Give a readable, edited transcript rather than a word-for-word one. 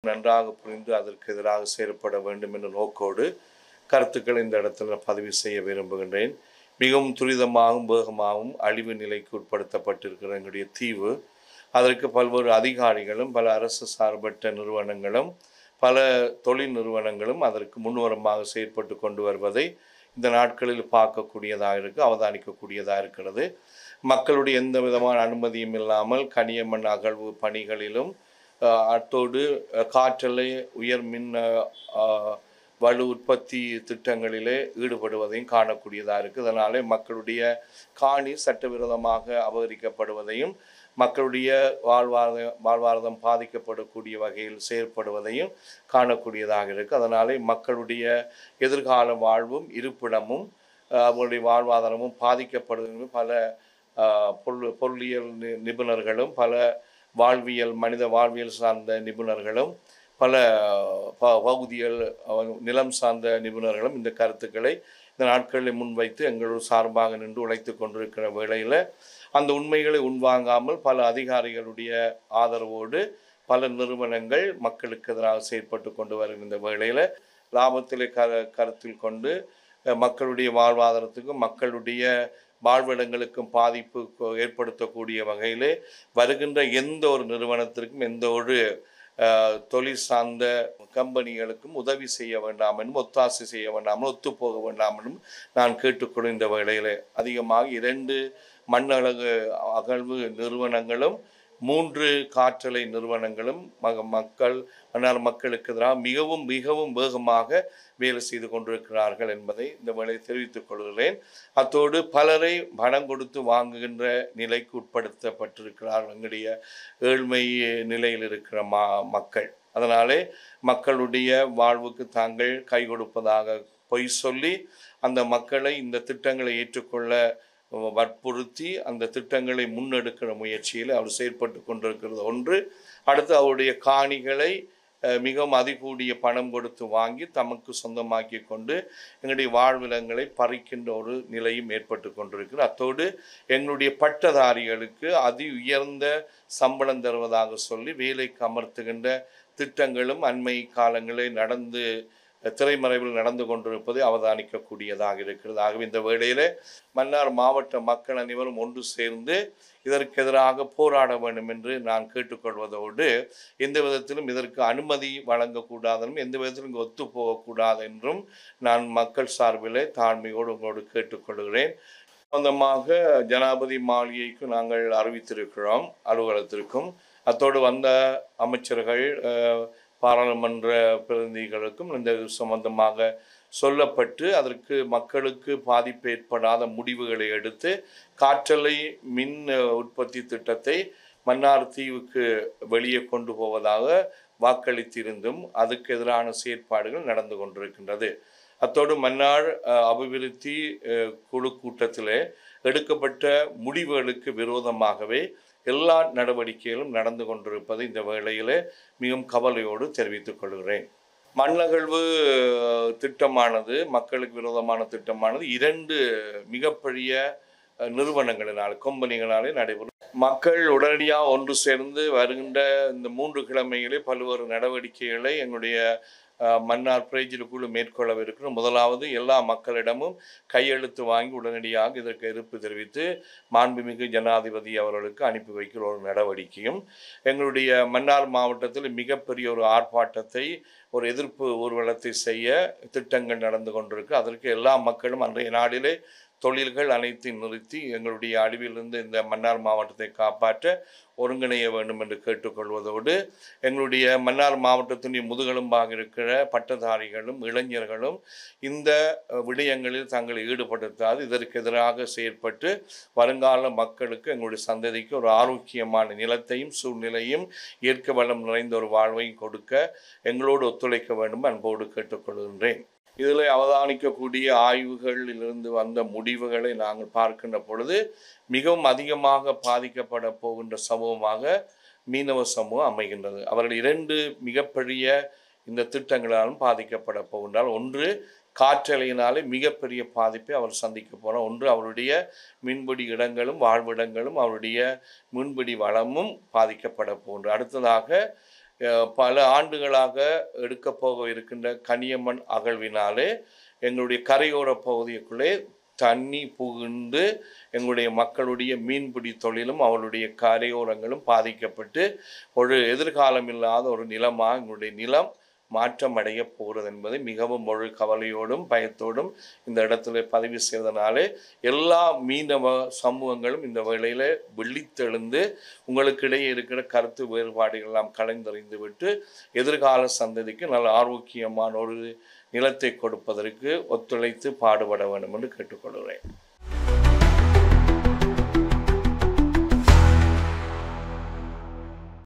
நன்றாக புரிந்து அதற்கு எதிராக செயல்பட வேண்டும் என்ற நோக்கோடு கருத்துக்கள் இந்த இடத்துல பதிவு செய்ய விரும்புகின்றேன். மிகவும் துரிதமாகவும் வேகமாகவும் அழிவு நிலைக்கு உட்படுத்தப்பட்டிருக்கிற எங்களுடைய தீவு, அதற்கு பல்வேறு அதிகாரிகளும் பல அரசு சார்பற்ற நிறுவனங்களும் பல தொழில் நிறுவனங்களும் அதற்கு முன்வரமாக செயற்பட்டு கொண்டு வருவதை இந்த நாட்களில் பார்க்கக்கூடியதாக இருக்குது, அவதானிக்கக்கூடியதாக இருக்கிறது. மக்களுடைய எந்த விதமான அனுமதியும் இல்லாமல் கனியமண் அகழ்வு பணிகளிலும் அத்தோடு காற்றலை உயர் மின் வலு உற்பத்தி திட்டங்களிலே ஈடுபடுவதையும் காணக்கூடியதாக இருக்குது. அதனாலே மக்களுடைய காணி சட்டவிரோதமாக அபகரிக்கப்படுவதையும் மக்களுடைய வாழ்வாதாரம் பாதிக்கப்படக்கூடிய வகையில் செயற்படுவதையும் காணக்கூடியதாக இருக்குது. அதனாலே மக்களுடைய எதிர்கால வாழ்வும் இருப்பிடமும் அவர்களுடைய வாழ்வாதாரமும் பாதிக்கப்படுவது பல பொருளியல் நிபுணர்களும் பல மனித வாழ்வியல் சார்ந்த நிபுணர்களும் பல பகுதிகள் நிலம் சார்ந்த நிபுணர்களும் இந்த கருத்துக்களை இந்த நாட்களில் முன்வைத்து எங்களோடு சார்பாக நின்று உழைத்து கொண்டிருக்கிற வேளையில் அந்த உண்மைகளை உள்வாங்காமல் பல அதிகாரிகளுடைய ஆதரவோடு பல நிறுவனங்கள் மக்களுக்கு எதிராக செயற்பட்டு கொண்டு வருகின்ற வேளையில் லாபத்திலே கருத்தில் கொண்டு மக்களுடைய வாழ்வாதாரத்துக்கும் மக்களுடைய வாழ்விடங்களுக்கும் பாதிப்பு ஏற்படுத்தக்கூடிய வகையிலே வருகின்ற எந்த ஒரு நிறுவனத்திற்கும் எந்த ஒரு தொழில் சார்ந்த கம்பெனிகளுக்கும் உதவி செய்ய வேண்டாம் என்றும் ஒத்தாசை செய்ய வேண்டாமல் ஒத்துப்போக வேண்டாம் என்றும் நான் கேட்டுக்கொள்ளும். இந்த வேளையில் அதிகமாக 2 மண் அகழ்வு நிறுவனங்களும் 3 காற்றலை நிறுவனங்களும் மக்களுக்கு எதிராக மிகவும் மிகவும் வேகமாக வேலை செய்து கொண்டிருக்கிறார்கள் என்பதை இந்த வேளையை தெரிவித்துக் கொள்கிறேன். அத்தோடு பலரை பணம் கொடுத்து வாங்குகின்ற நிலைக்கு உட்படுத்தப்பட்டிருக்கிறார்கள் எங்களுடைய ஏழ்மை நிலையில் இருக்கிற மக்கள். அதனாலே மக்களுடைய வாழ்வுக்கு தாங்கள் கை கொடுப்பதாக பொய் சொல்லி அந்த மக்களை இந்த திட்டங்களை ஏற்றுக்கொள்ள வற்புறுத்தி அந்த திட்டங்களை முன்னெடுக்கிற முயற்சியில் அவர் செயற்பட்டு கொண்டிருக்கிறது ஒன்று. அடுத்து அவருடைய காணிகளை மிகவும் அதிகூடிய பணம் கொடுத்து வாங்கி தமக்கு சொந்தமாக்கி கொண்டு எங்களுடைய வாழ்விடங்களை பறிக்கின்ற ஒரு நிலையும் ஏற்பட்டு கொண்டிருக்கிறது. அத்தோடு எங்களுடைய பட்டதாரிகளுக்கு அதி உயர்ந்த சம்பளம் தருவதாக சொல்லி வேலைக்கு அமர்த்துகின்ற திட்டங்களும் அண்மை காலங்களில் திரைமறைவில் நடந்து கொண்டிருப்பதை அவதானிக்கக்கூடியதாக இருக்கிறது. ஆகவே இந்த வேளையில் மன்னார் மாவட்ட மக்கள் அனைவரும் ஒன்று சேர்ந்து இதற்கு எதிராக போராட வேண்டும் என்று நான் கேட்டுக்கொள்வதோடு எந்த விதத்திலும் இதற்கு அனுமதி வழங்கக்கூடாதென்றும் எந்த விதத்திலும் ஒத்து போகக்கூடாது என்றும் நான் மக்கள் சார்பில் தாழ்மையோடு உங்களோடு கேட்டுக்கொள்கிறேன். சொந்தமாக ஜனாதிபதி மாளிகைக்கு நாங்கள் அறிவித்திருக்கிறோம் அலுவலகத்திற்கும். அத்தோடு வந்த அமைச்சர்கள் பாராளுமன்ற பிரதிநிதிகளுக்கும் இந்த சம்பந்தமாக சொல்லப்பட்டு அதற்கு மக்களுக்கு பாதிப்பு ஏற்படாத முடிவுகளை எடுத்து காற்றலை மின் உற்பத்தி திட்டத்தை மன்னார் தீவுக்கு வெளியே கொண்டு போவதாக வாக்களித்திருந்தும் அதுக்கு எதிரான செயற்பாடுகள் நடந்து கொண்டிருக்கின்றது. அத்தோடு மன்னார் அபிவிருத்தி குழு கூட்டத்தில் எடுக்கப்பட்ட முடிவுகளுக்கு விரோதமாகவே எல்லா நடவடிக்கைகளும் நடந்து கொண்டிருப்பது இந்த வேளையில் மிகவும் கவலையோடு தெரிவித்துக் கொள்கிறேன். மண்ணகழ்வு திட்டமானது மக்களுக்கு விரோதமான திட்டமானது 2 மிகப்பெரிய நிறுவனங்களினால் கம்பெனிகளாலே நடைபெறும். மக்கள் உடனடியாக ஒன்று சேர்ந்து வருகின்ற இந்த 3 கிழமைகளே பல்வேறு நடவடிக்கைகளை எங்களுடைய மன்னார் பிரேஜிலுக்குழு மேற்கொள்ளவிருக்கிறோம். முதலாவது எல்லா மக்களிடமும் கையெழுத்து வாங்கி உடனடியாக இதற்கு எதிர்ப்பு தெரிவித்து மாண்புமிகு ஜனாதிபதி அவர்களுக்கு அனுப்பி வைக்கிற ஒரு நடவடிக்கையும், எங்களுடைய மன்னார் மாவட்டத்தில் மிகப்பெரிய ஒரு ஆர்ப்பாட்டத்தை ஒரு எதிர்ப்பு ஊர்வலத்தை செய்ய திட்டங்கள் நடந்து கொண்டிருக்கு. அதற்கு எல்லா மக்களும் அன்றைய நாளிலே தொழில்கள் அனைத்தையும் நிறுத்தி எங்களுடைய அழிவிலிருந்து இந்த மன்னார் மாவட்டத்தை காப்பாற்ற ஒருங்கிணைய வேண்டும் என்று கேட்டுக்கொள்வதோடு எங்களுடைய மன்னார் மாவட்டத்தினுடைய முதுகெலும்பாக இருக்கிற பட்டதாரிகளும் இளைஞர்களும் இந்த விடயங்களில் தங்களை ஈடுபடுத்தாது இதற்கு எதிராக செயற்பட்டு வருங்கால மக்களுக்கு எங்களுடைய சந்ததிக்கு ஒரு ஆரோக்கியமான நிலத்தையும் சூழ்நிலையும் இயற்கை வளம் நிறைந்த ஒரு வாழ்வையும் கொடுக்க எங்களோடு ஒத்துழைக்க வேண்டும் அன்போடு கேட்டுக்கொள்கின்றேன். இதில் அவதானிக்கக்கூடிய ஆய்வுகளிலிருந்து வந்த முடிவுகளை நாங்கள் பார்க்கின்ற பொழுது மிகவும் அதிகமாக பாதிக்கப்பட போகின்ற சமூகமாக மீனவ சமூகம் அமைகின்றது. அவர்கள் 2 மிகப்பெரிய இந்த திட்டங்களாலும் பாதிக்கப்பட போகின்றால், ஒன்று காற்றலையினாலே மிகப்பெரிய பாதிப்பை அவர் சந்திக்க போகிறார். ஒன்று அவருடைய மீன்பிடி இடங்களும் வாழ்விடங்களும் அவருடைய மீன்பிடி வளமும் பாதிக்கப்பட போகின்றார். அடுத்ததாக பல ஆண்டுகளாக எடுக்கப் போக இருக்கின்ற கனியம்மன் அகழ்வினாலே எங்களுடைய கரையோர பகுதிக்குள்ளே தண்ணி புகுந்து எங்களுடைய மக்களுடைய மீன்பிடி தொழிலும் அவருடைய கரையோரங்களும் பாதிக்கப்பட்டு ஒரு எதிர்காலம் இல்லாத ஒரு நிலமாக எங்களுடைய நிலம் மாற்றம் அடைய போகிறது என்பதை மிகவும் ஒரு கவலையோடும் பயத்தோடும் இந்த இடத்துல பதிவு செய்வதனாலே எல்லா மீனவ சமூகங்களும் இந்த வேளையில் விழித்தெழுந்து உங்களுக்கு இடையே இருக்கிற கருத்து வேறுபாடுகள் எல்லாம் கலைந்தறிந்து விட்டு எதிர்கால சந்ததிக்கு நல்ல ஆரோக்கியமான ஒரு நிலத்தை கொடுப்பதற்கு ஒத்துழைத்து பாடுபட வேண்டும் என்று கேட்டுக்கொள்கிறேன்.